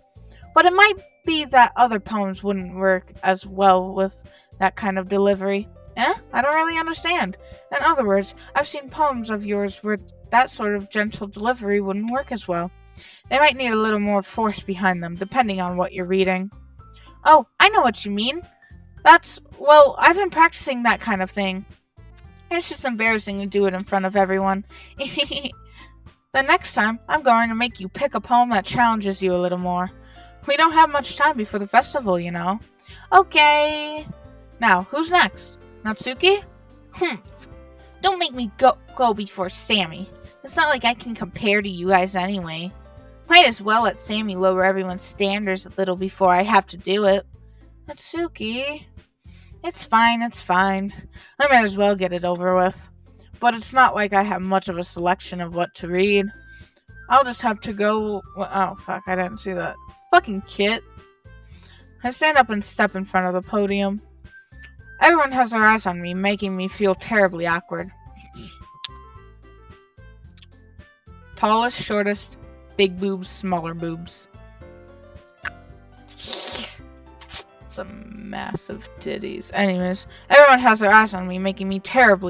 But it might be that other poems wouldn't work as well with that kind of delivery. I don't really understand. In other words, I've seen poems of yours where that sort of gentle delivery wouldn't work as well. They might need a little more force behind them, depending on what you're reading. Oh, I know what you mean. I've been practicing that kind of thing. It's just embarrassing to do it in front of everyone. The next time, I'm going to make you pick a poem that challenges you a little more. We don't have much time before the festival, you know. Okay. Now, who's next? Natsuki? Humph. Don't make me go before Sammy. It's not like I can compare to you guys anyway. Might as well let Sammy lower everyone's standards a little before I have to do it. Natsuki? It's fine. I might as well get it over with. But it's not like I have much of a selection of what to read. I'll just have to go... Oh, fuck, I didn't see that. Fucking Kit. I stand up and step in front of the podium. Everyone has their eyes on me, making me feel terribly awkward. Tallest, shortest, big boobs, smaller boobs. Some massive titties. Anyways, everyone has their eyes on me, making me feel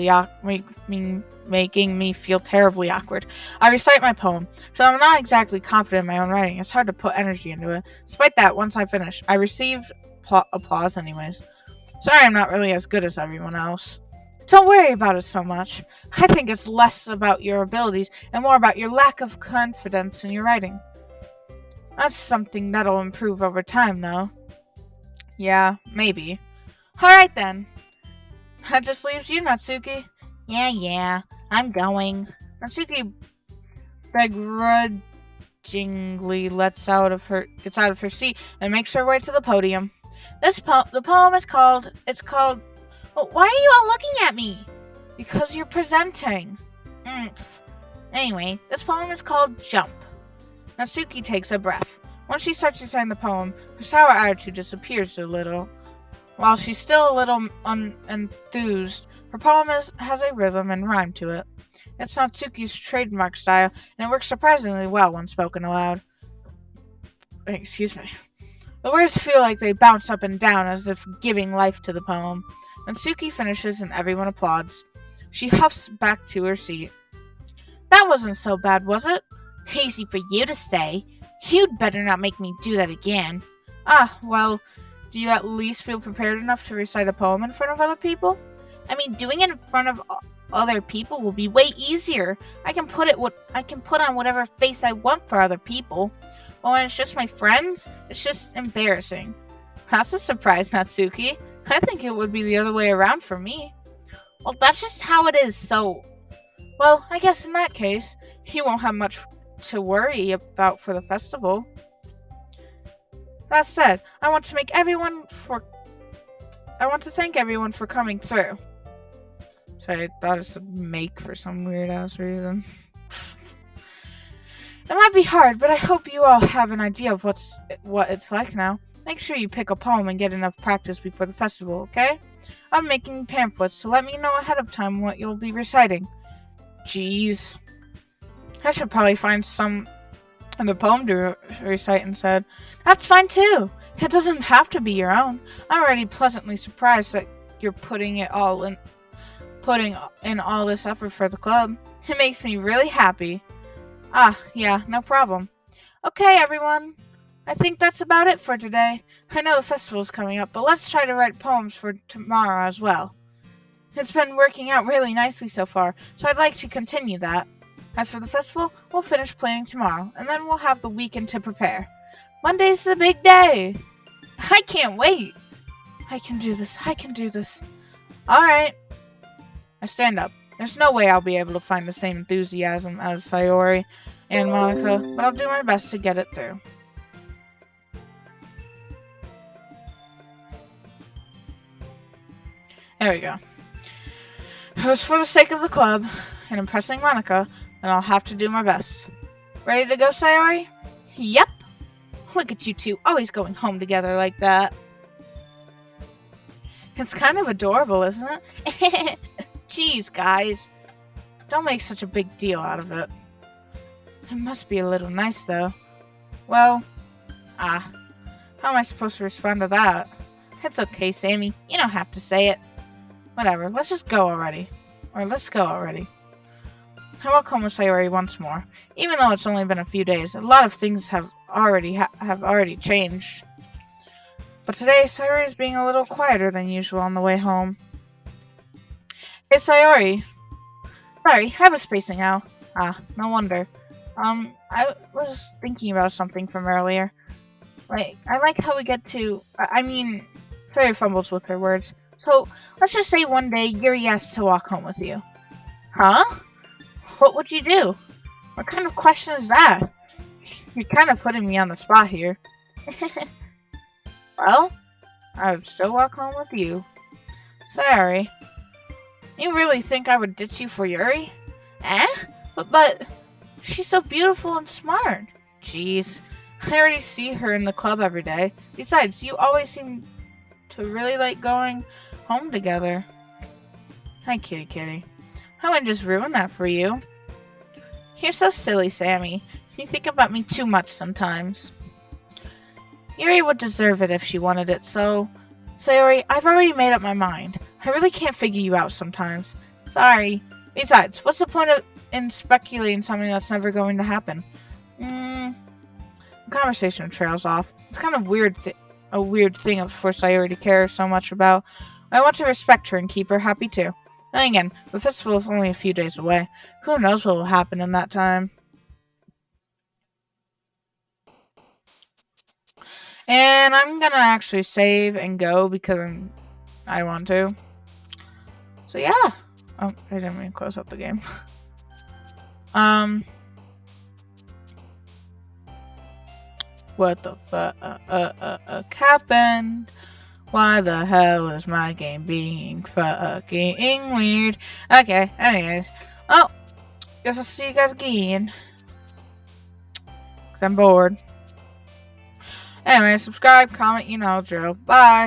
terribly awkward. I recite my poem, so I'm not exactly confident in my own writing. It's hard to put energy into it. Despite that, once I finish, I received applause anyways. Sorry I'm not really as good as everyone else. Don't worry about it so much. I think it's less about your abilities and more about your lack of confidence in your writing. That's something that'll improve over time, though. Yeah, maybe. Alright then. That just leaves you, Natsuki. Yeah, I'm going. Natsuki begrudgingly gets out of her seat and makes her way to the podium. The poem is called... Well, why are you all looking at me? Because you're presenting. Anyway, this poem is called Jump. Natsuki takes a breath. Once she starts to sign the poem, her sour attitude disappears a little. While she's still a little unenthused, her poem has a rhythm and rhyme to it. It's Natsuki's trademark style, and it works surprisingly well when spoken aloud. Excuse me. The words feel like they bounce up and down as if giving life to the poem. Natsuki finishes and everyone applauds. She huffs back to her seat. That wasn't so bad, was it? Easy for you to say. You'd better not make me do that again. Well, do you at least feel prepared enough to recite a poem in front of other people? I mean, doing it in front of other people will be way easier. I can put on whatever face I want for other people. But when it's just my friends, it's just embarrassing. That's a surprise, Natsuki. I think it would be the other way around for me. Well, that's just how it is, so... Well, I guess in that case, you won't have much to worry about for the festival. That said, I want to thank everyone for coming through. Sorry, I thought it said make for some weird ass reason. It might be hard, but I hope you all have an idea of what it's like now. Make sure you pick a poem and get enough practice before the festival, okay? I'm making pamphlets, so let me know ahead of time what you'll be reciting. Jeez. I should probably find some other poem to recite instead. That's fine too. It doesn't have to be your own. I'm already pleasantly surprised that you're putting in all this effort for the club. It makes me really happy. Ah, yeah, no problem. Okay, everyone. I think that's about it for today. I know the festival's coming up, but let's try to write poems for tomorrow as well. It's been working out really nicely so far, so I'd like to continue that. As for the festival, we'll finish planning tomorrow, and then we'll have the weekend to prepare. Monday's the big day! I can't wait! I can do this. Alright. I stand up. There's no way I'll be able to find the same enthusiasm as Sayori and Monica, but I'll do my best to get it through. There we go. It was for the sake of the club and impressing Monica, and I'll have to do my best. Ready to go, Sayori? Yep. Look at you two, always going home together like that. It's kind of adorable, isn't it? Jeez, guys. Don't make such a big deal out of it. It must be a little nice, though. Well, how am I supposed to respond to that? It's okay, Sammy. You don't have to say it. Whatever, let's go already. I walk home with Sayori once more. Even though it's only been a few days, a lot of things have already changed. But today, Sayori is being a little quieter than usual on the way home. Hey, Sayori. Sorry, I was spacing out. No wonder. I was thinking about something from earlier. I like how we get to... Sayori fumbles with her words. So, let's just say one day Yuri asks to walk home with you. Huh? What would you do? What kind of question is that? You're kind of putting me on the spot here. Well, I would still walk home with you. Sorry. You really think I would ditch you for Yuri? Eh? But she's so beautiful and smart. Jeez. I already see her in the club every day. Besides, you always seem to really like going home together. Hi, kitty. I wouldn't just ruin that for you. You're so silly, Sammy. You think about me too much sometimes. Yuri would deserve it if she wanted it, so... Sayori, I've already made up my mind. I really can't figure you out sometimes. Sorry. Besides, what's the point in speculating something that's never going to happen? The conversation trails off. It's kind of a weird thing for Sayori to care so much about. I want to respect her and keep her happy too. Then again, the festival is only a few days away. Who knows what will happen in that time? And I'm gonna actually save and go because I want to. So yeah. Oh, I didn't mean to close up the game. What the fuck happened? Why the hell is my game being fucking weird? Okay, anyways. Oh, guess I'll see you guys again. Because I'm bored. Anyway, subscribe, comment, you know, drill. Bye.